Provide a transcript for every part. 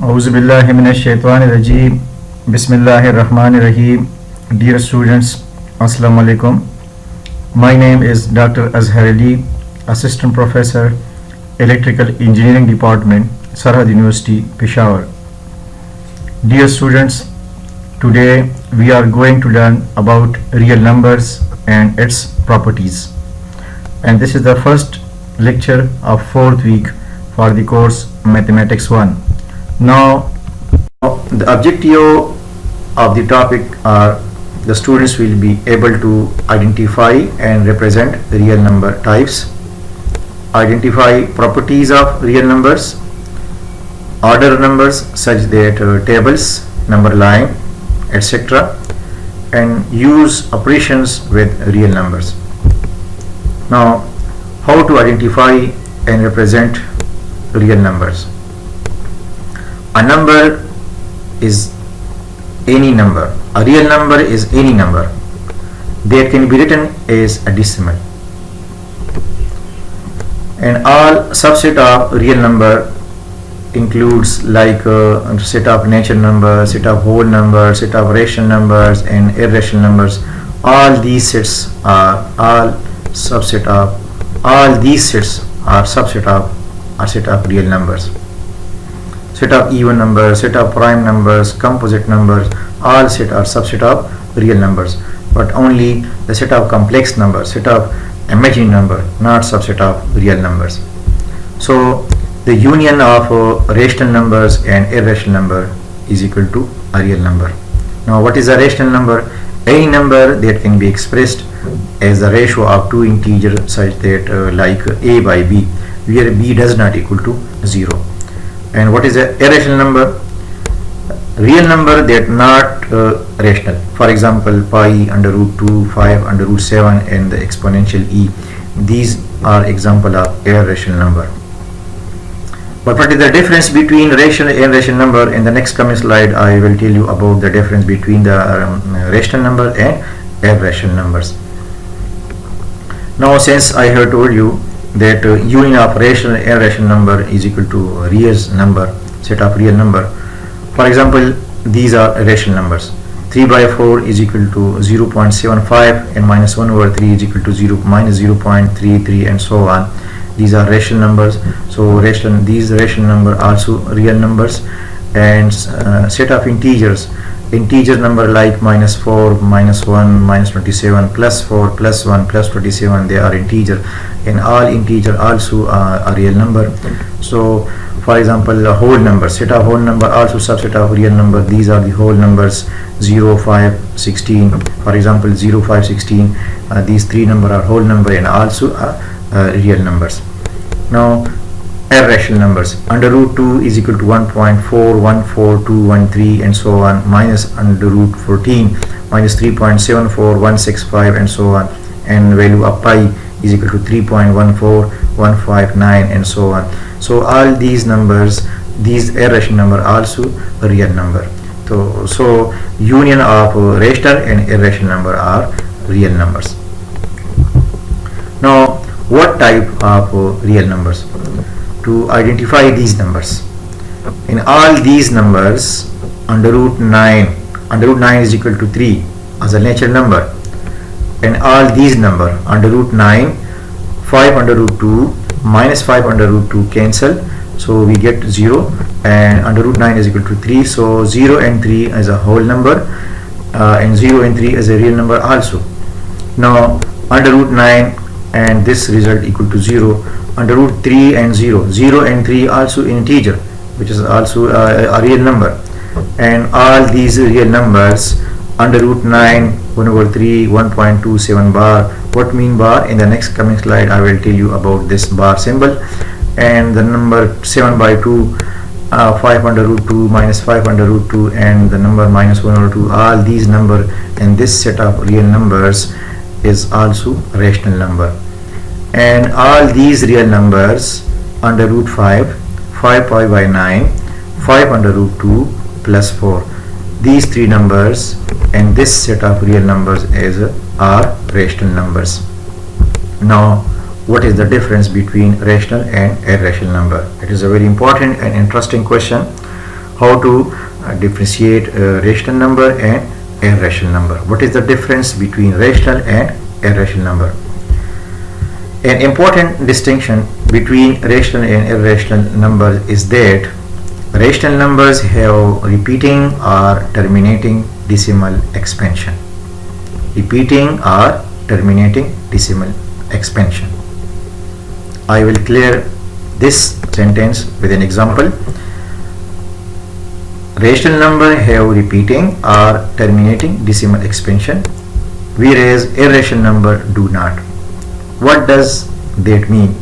Auzubillahiminash-shaytanir-rajeem. Bismillahir-rahmanir-rahim. Dear students, Assalamu alaikum. My name is Dr. Azhar Ali, Assistant Professor, Electrical Engineering Department, Sarhad University, Peshawar. Dear students, today we are going to learn about real numbers and its properties. And this is the first lecture of fourth week for the course Mathematics 1. Now, the objective of the topic are the students will be able to identify and represent real number types, identify properties of real numbers, order numbers such that tables, number line, etc., and use operations with real numbers. Now, how to identify and represent real numbers? A number is any number. A real number is any number that can be written as a decimal. And all subset of real number includes like set of natural numbers, set of whole numbers, set of rational numbers, and irrational numbers. All these sets are subset of real numbers. Set of even numbers, set of prime numbers, composite numbers, all set are subset of real numbers, but only the set of complex numbers, set of imaginary number, not subset of real numbers. So the union of rational numbers and irrational number is equal to a real number. Now, what is a rational number? Any number that can be expressed as the ratio of two integers such that like a by b, where b does not equal to 0. And what is an irrational number? Real number that not rational. For example, pi under root 2, 5 under root 7, and the exponential e. These are example of irrational number. But what is the difference between rational and irrational number? In the next coming slide, I will tell you about the difference between the rational number and irrational numbers. Now, since I have told you that union of rational and irrational number is equal to real number, set of real number. For example, these are rational numbers. 3 by 4 is equal to 0.75 and minus 1 over 3 is equal to minus 0.33 and so on. These are rational numbers. So these rational numbers also real numbers. And set of integers. Integer number like minus 4, minus 1, minus 27, plus 4, plus 1, plus 27, they are integer, and all integer also a real number. So for example, a whole number, set of whole number also subset of real number. These are the whole numbers 0, 5, 16. For example, 0, 5, 16, these three number are whole number and also real numbers. Now, irrational numbers. Under root 2 is equal to 1.414213 and so on, minus under root 14 minus 3.74165 and so on, and value of pi is equal to 3.14159 and so on. So all these numbers, these irrational number also a real number. So union of rational and irrational number are real numbers. Now, what type of real numbers? To identify these numbers, in all these numbers, under root 9 is equal to 3 as a natural number, and all these number under root 9, 5 under root 2, minus 5 under root 2 cancel, so we get 0, and under root 9 is equal to 3. So 0 and 3 is a whole number, and 0 and 3 is a real number also. Now, under root 9 and this result equal to 0. Under root 3 and 0 and 3 also integer, which is also a real number, and all these real numbers under root 9, 1 over 3, 1.27 bar. What mean bar? In the next coming slide I will tell you about this bar symbol. And the number 7 by 2, 5 under root 2, minus 5 under root 2, and the number minus 1 over 2, all these number and this set of real numbers is also rational number. And all these real numbers under root 5, 5 pi by 9, 5 under root 2 plus 4. These three numbers and this set of real numbers are rational numbers. Now, what is the difference between rational and irrational number? It is a very important and interesting question. How to differentiate rational number and irrational number. What is the difference between rational and irrational number? An important distinction between rational and irrational numbers is that rational numbers have repeating or terminating decimal expansion. Repeating or terminating decimal expansion. I will clear this sentence with an example. Rational numbers have repeating or terminating decimal expansion, whereas irrational numbers do not. What does that mean?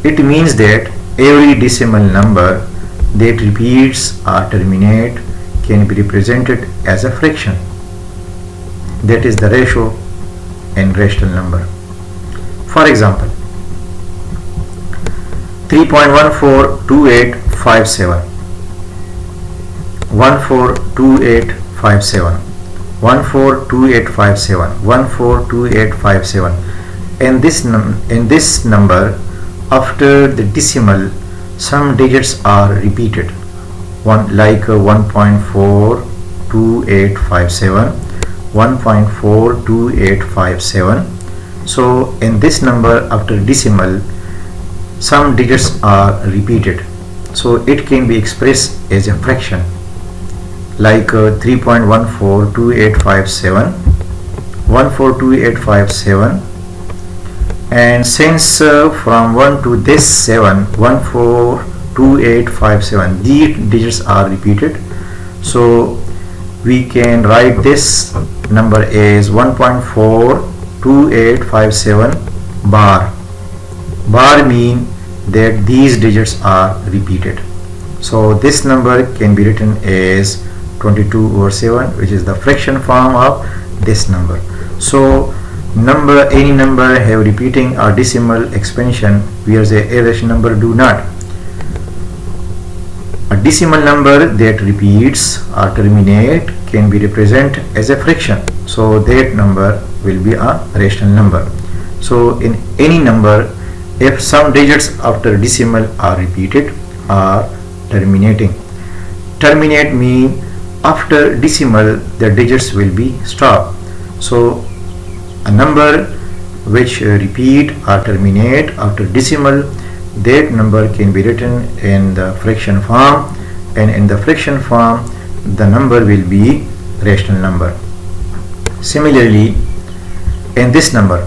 It means that every decimal number that repeats or terminates can be represented as a fraction. That is the ratio in rational number. For example, 3.142857, 142857, 142857, 142857. In this number, after the decimal, some digits are repeated. Like 1.42857, 1.42857. So in this number, after decimal, some digits are repeated. So it can be expressed as a fraction, like 3.142857, 142857. And since from 1 to this 7, 142857, these digits are repeated, so we can write this number as 1.42857 bar. Bar mean that these digits are repeated. So this number can be written as 22/7, which is the fraction form of this number. So any number have repeating or decimal expansion, whereas the irrational number do not. A decimal number that repeats or terminate can be represented as a fraction, so that number will be a rational number. So in any number, if some digits after decimal are repeated or terminating. Terminate mean after decimal the digits will be stopped. So a number which repeat or terminate after decimal, that number can be written in the fraction form, and in the fraction form the number will be rational number. Similarly, in this number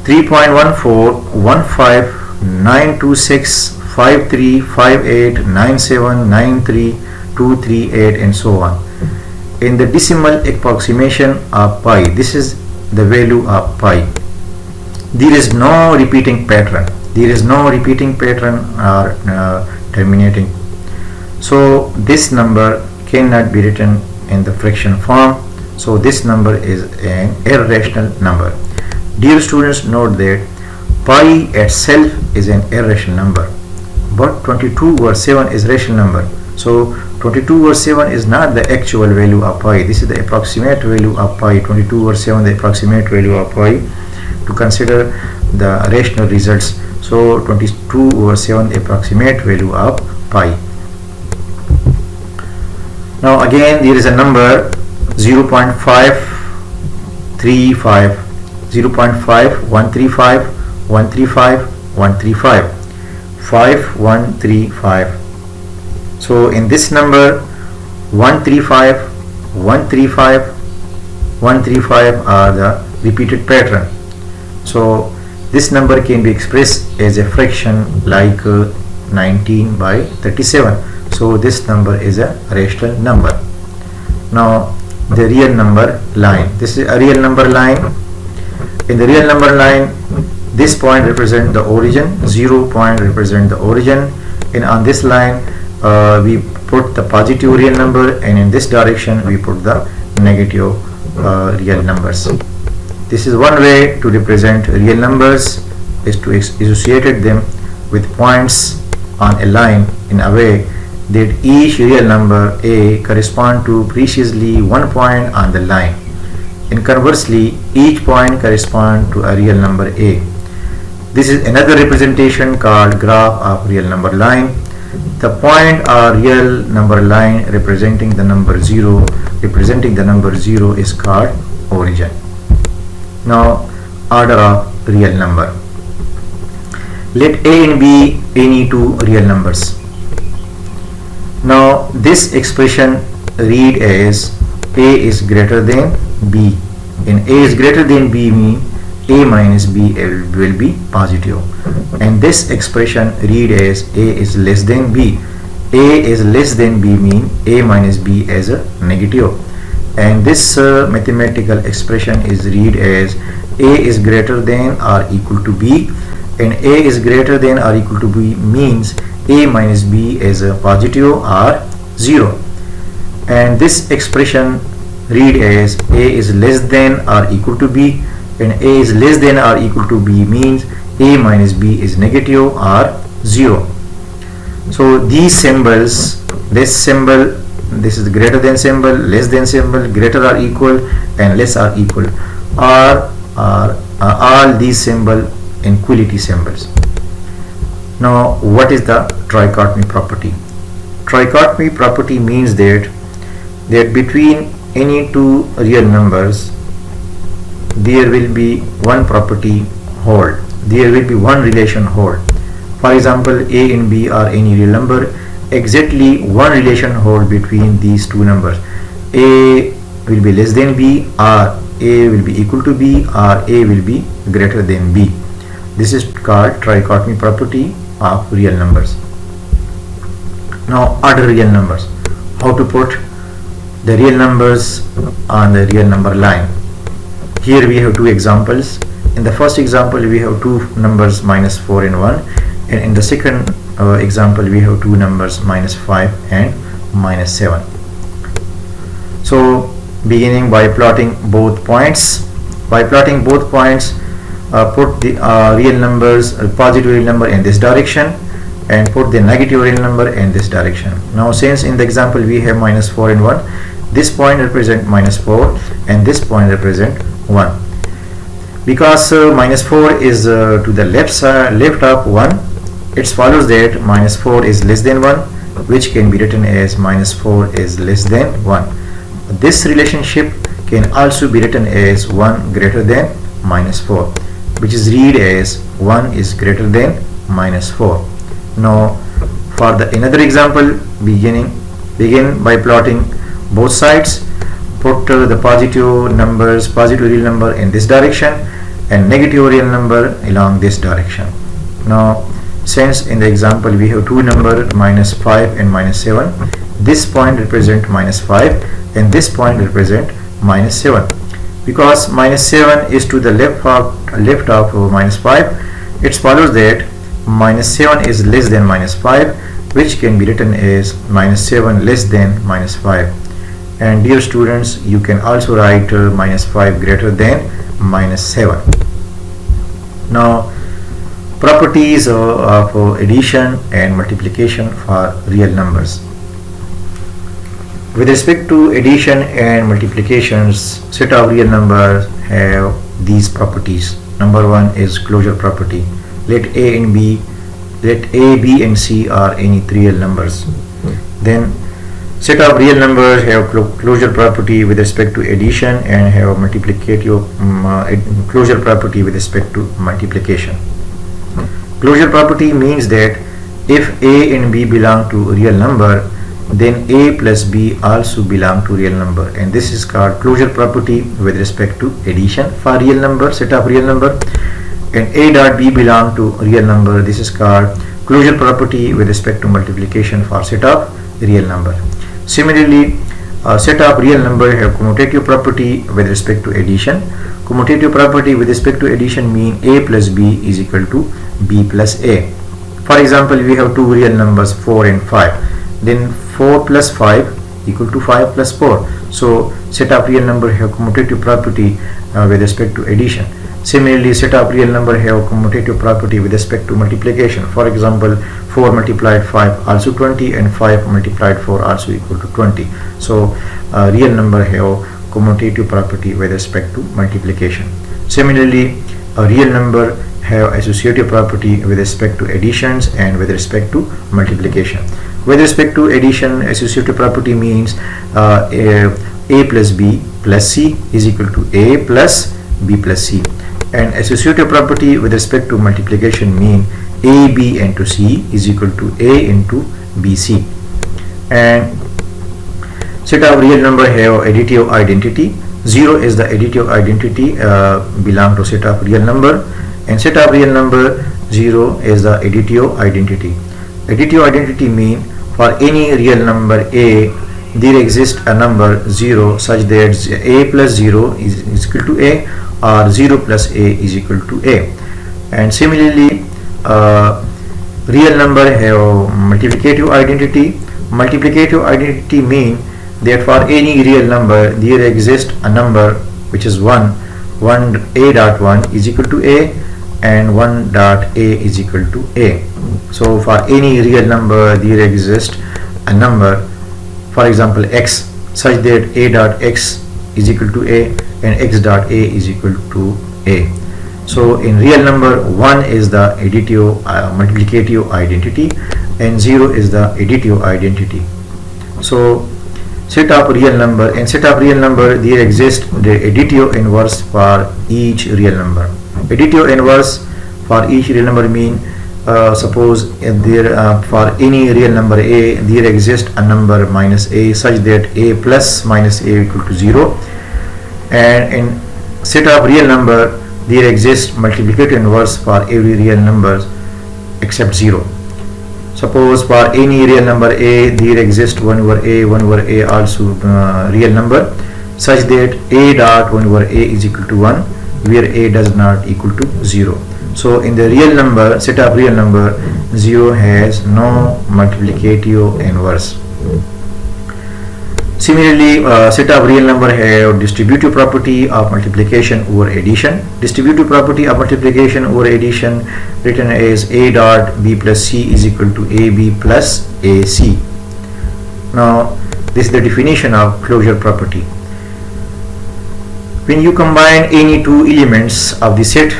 3.141596535897932338 and so on. In the decimal approximation of pi, this is the value of pi. There is no repeating pattern. There is no repeating pattern or terminating. So this number cannot be written in the fraction form. So this number is an irrational number. Dear students, note that pi itself is an irrational number, but 22/7 is rational number. So 22/7 is not the actual value of pi. This is the approximate value of pi. 22/7 the approximate value of pi to consider the rational results. So 22/7 the approximate value of pi. Now again there is a number 0.535, 0.5135, 135, 135, 5135. So in this number 135, 135, 135 are the repeated pattern. So this number can be expressed as a fraction like 19/37. So this number is a rational number. Now the real number line. This is a real number line. In the real number line, this point represents the origin, 0 point represents the origin, and on this line we put the positive real number, and in this direction we put the negative real numbers. This is one way to represent real numbers, is to associate them with points on a line in a way that each real number a correspond to precisely one point on the line, and conversely each point correspond to a real number a. This is another representation called graph of real number line. The point or real number line representing the number 0 is called origin. Now order of real number. Let a and b any two real numbers. Now this expression read as a is greater than b, and a is greater than b mean a minus b will be positive, and this expression read as a is less than b. A is less than b mean a minus b as a negative, and this mathematical expression is read as a is greater than or equal to b, and a is greater than or equal to b means a minus b as a positive or 0, and this expression read as a is less than or equal to b, and a is less than or equal to b means a minus b is negative or 0. So these symbols, this symbol, this is greater than symbol, less than symbol, greater or equal, and less or equal, are all these symbol inequality symbols. Now what is the trichotomy property? Trichotomy property means that between any two real numbers there will be one property hold, there will be one relation hold. For example, a and b are any real number, exactly one relation hold between these two numbers. A will be less than b, or a will be equal to b, or a will be greater than b. This is called trichotomy property of real numbers. Now order real numbers. How to put the real numbers on the real number line? Here we have two examples. In the first example we have two numbers minus 4 and 1, and in the second example we have two numbers minus 5 and minus 7. So beginning by plotting both points, put the real numbers, positive real number in this direction, and put the negative real number in this direction. Now since in the example we have minus 4 and 1, this point represent minus 4 and this point represent 1. Because minus 4 is to the left of 1, it follows that minus 4 is less than 1, which can be written as minus 4 is less than 1. This relationship can also be written as 1 greater than minus 4, which is read as 1 is greater than minus 4. Now for the another example, begin by plotting both sides. Put the positive real number in this direction and negative real number along this direction. Now since in the example we have two numbers minus 5 and minus 7, this point represent minus 5 and this point represent minus 7. Because minus 7 is to the left of minus 5, it follows that minus 7 is less than minus 5, which can be written as minus 7 less than minus 5. And dear students, you can also write minus 5 greater than minus 7. Now properties of addition and multiplication for real numbers. With respect to addition and multiplications, set of real numbers have these properties. Number one is closure property. Let a, b and c are any three real numbers. Then set of real numbers have closure property with respect to addition and have multiplicative closure property with respect to multiplication. Closure property means that if a and b belong to a real number, then a plus b also belong to real number, and this is called closure property with respect to addition for real number, set of real number. And a dot b belong to real number, this is called closure property with respect to multiplication for set of real number. Similarly, set of real number have commutative property with respect to addition. Commutative property with respect to addition mean a plus b is equal to b plus a. For example, we have two real numbers 4 and 5. Then 4 plus 5 equal to 5 plus 4. So set of real number have commutative property with respect to addition. Similarly, set of real number have commutative property with respect to multiplication. For example, 4 multiplied 5 also 20 and 5 multiplied 4 also equal to 20. So real number have commutative property with respect to multiplication. Similarly, a real number have associative property with respect to additions and with respect to multiplication. With respect to addition, associative property means a plus b plus c is equal to a plus b plus c, and associative property with respect to multiplication mean a b into c is equal to a into bc. And set of real number have additive identity. 0 is the additive identity belong to set of real number, and set of real number 0 is the additive identity. Additive identity mean for any real number a, there exists a number 0 such that a plus 0 is equal to a, or 0 plus a is equal to a. And similarly, real number have multiplicative identity. Multiplicative identity mean that for any real number there exists a number which is 1 a dot 1 is equal to a, and 1 dot a is equal to a. So for any real number there exists a number, for example x, such that a dot x is equal to a and x dot a is equal to a. So in real number 1 is the additive multiplicative identity, and 0 is the additive identity. So set of real number, and set of real number there exists the additive inverse for each real number. Additive inverse for each real number mean suppose there for any real number a there exists a number minus a such that a plus minus a equal to 0, and in set of real number there exists multiplicative inverse for every real number except 0. Suppose for any real number a there exists 1 over a also real number such that a dot 1 over a is equal to 1, where a does not equal to 0. So in the real number, set of real number, 0 has no multiplicative inverse. Similarly, set of real number have distributive property of multiplication over addition. Distributive property of multiplication over addition written as a dot b plus c is equal to ab plus ac. Now this is the definition of closure property. When you combine any two elements of the set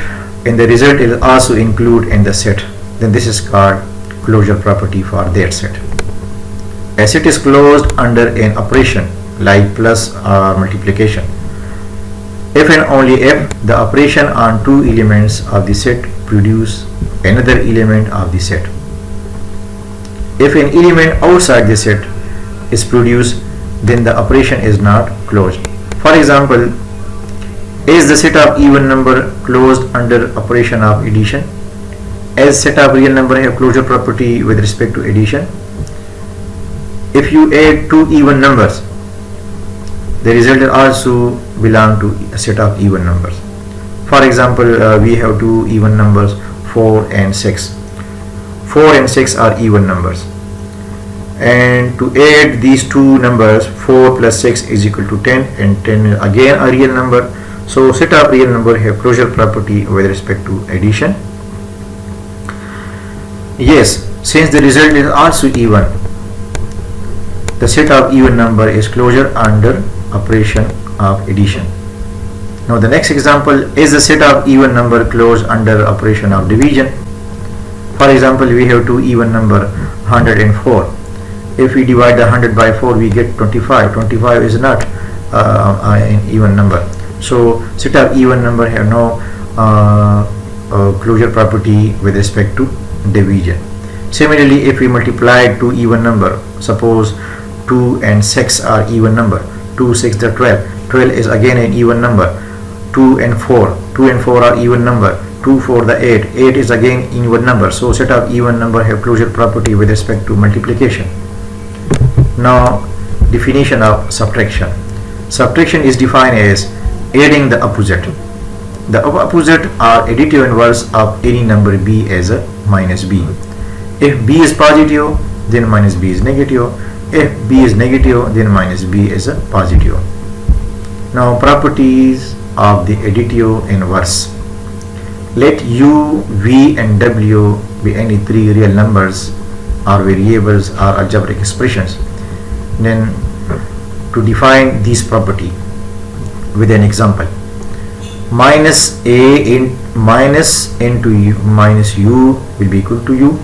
and the result is also included in the set, then this is called closure property for that set. A set is closed under an operation like plus or multiplication if and only if the operation on two elements of the set produce another element of the set. If an element outside the set is produced, then the operation is not closed. For example, is the set of even number closed under operation of addition? As set of real number have closure property with respect to addition. If you add two even numbers, the result also belong to a set of even numbers. For example, we have two even numbers 4 and 6. 4 and 6 are even numbers, and to add these two numbers 4 plus 6 is equal to 10, and 10 is again a real number. So set of real number have closure property with respect to addition. Yes, since the result is also even, the set of even number is closure under operation of addition. Now the next example is the set of even number closed under operation of division. For example, we have two even number 100 and 4. If we divide the 100 by 4, we get 25. 25 is not an even number. So set of even number have no closure property with respect to division. Similarly, if we multiply two even number, suppose 2 and 6 are even number. 2, 6 are 12. 12 is again an even number. 2 and 4. 2 and 4 are even number. 2, 4 the 8. 8 is again even number. So set of even number have closure property with respect to multiplication. Now definition of subtraction. Subtraction is defined as adding the opposite. The opposite are additive inverse of any number b as a minus b. If b is positive, then minus b is negative. If b is negative, then minus b is a positive. Now properties of the additive inverse. Let u, v and w be any three real numbers or variables or algebraic expressions. Then to define this property with an example, minus a in minus into u minus u will be equal to u.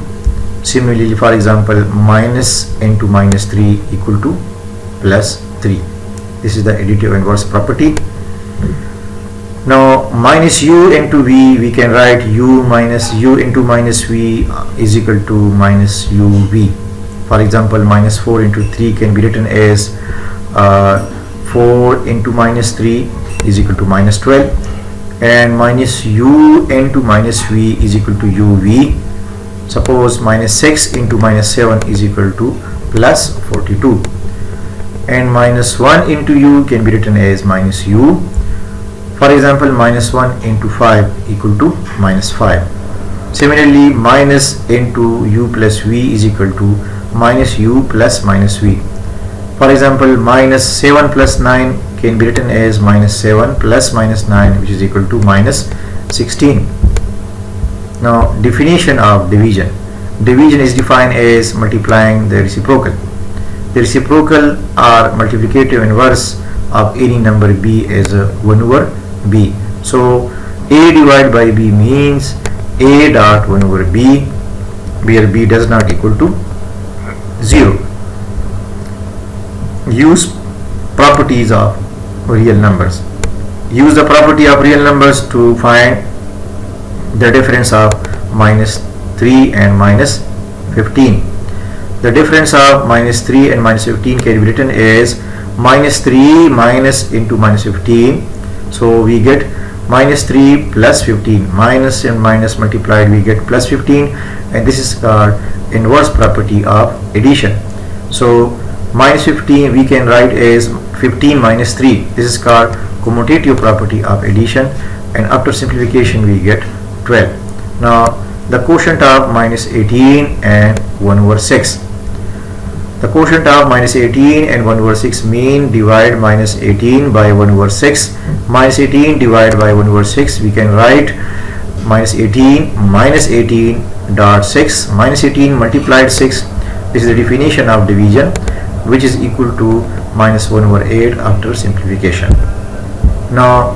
Similarly, for example, minus into minus 3 equal to plus 3. This is the additive inverse property. Now minus u into v, we can write u minus u into minus v is equal to minus uv. For example, minus 4 into 3 can be written as 4 into minus 3 is equal to minus 12, and minus u into minus v is equal to uv. Suppose minus 6 into minus 7 is equal to plus 42, and minus 1 into u can be written as minus u. For example, minus 1 into 5 equal to minus 5. Similarly, minus into u plus v is equal to minus u plus minus v. For example, minus 7 plus 9 can be written as minus 7 plus minus 9, which is equal to minus 16. Now, definition of division. Division is defined as multiplying the reciprocal. The reciprocal or multiplicative inverse of any number b is 1 over b. So a divided by b means a dot 1 over b, where b does not equal to 0. Use properties of real numbers. Use the property of real numbers to find the difference of minus 3 and minus 15. The difference of minus 3 and minus 15 can be written as minus 3 minus into minus 15. So we get minus 3 plus 15, minus and minus multiplied, we get plus 15, and this is called inverse property of addition. So minus 15 we can write as 15 minus 3. This is called commutative property of addition, and after simplification we get 12. Now the quotient of minus 18 and 1 over 6. The quotient of minus 18 and 1 over 6 mean divide minus 18 by 1 over 6. Minus 18 divided by 1 over 6, we can write minus 18 dot 6 minus 18 multiplied 6. This is the definition of division, which is equal to minus 1 over 8 after simplification. Now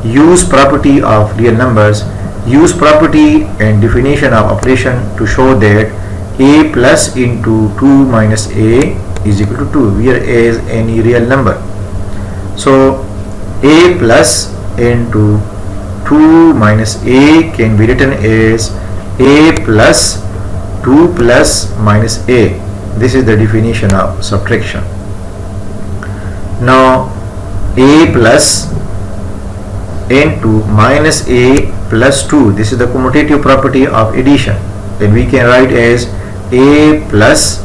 use property of real numbers. Use property and definition of operation to show that a plus into 2 minus a is equal to 2, whereas any real number. So a plus into 2 minus a can be written as a plus 2 plus minus a. This is the definition of subtraction. Now a plus into minus a plus 2, this is the commutative property of addition. Then we can write as a plus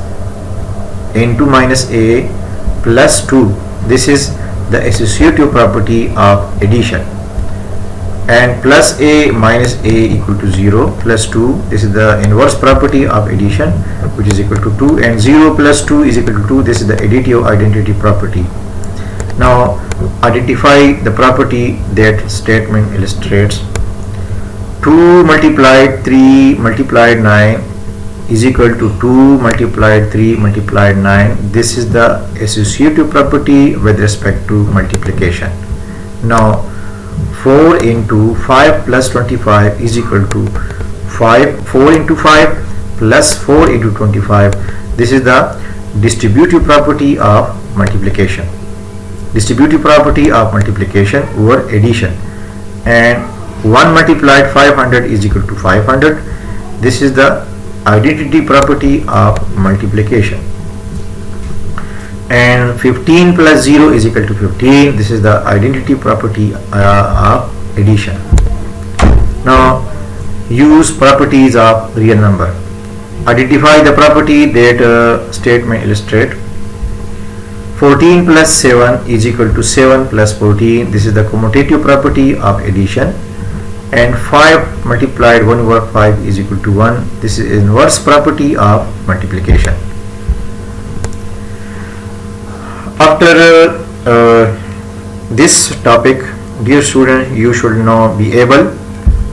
into minus a plus 2. This is the associative property of addition. And plus a minus a equal to 0 plus 2. This is the inverse property of addition, which is equal to 2, and 0 plus 2 is equal to 2. This is the additive identity property. Now identify the property that statement illustrates. 2 multiplied 3 multiplied 9 is equal to 2 multiplied 3 multiplied 9. This is the associative property with respect to multiplication. Now 4 into 5 plus 25 is equal to 4 into 5 plus 4 into 25. This is the distributive property of multiplication. Distributive property of multiplication over addition. And 1 multiplied 500 is equal to 500. This is the identity property of multiplication. And 15 plus 0 is equal to 15. This is the identity property of addition. Now use properties of real number. Identify the property that statement illustrate. 14 plus 7 is equal to 7 plus 14. This is the commutative property of addition. And 5 multiplied 1 over 5 is equal to 1. This is inverse property of multiplication. After this topic, dear student, you should now be able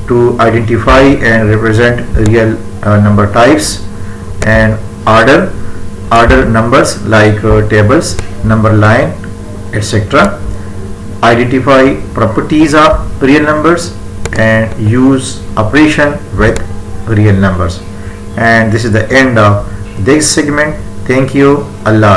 to identify and represent real number types and order numbers like tables, number line, etc. identify properties of real numbers and use operation with real numbers. And this is the end of this segment. Thank you. Allah.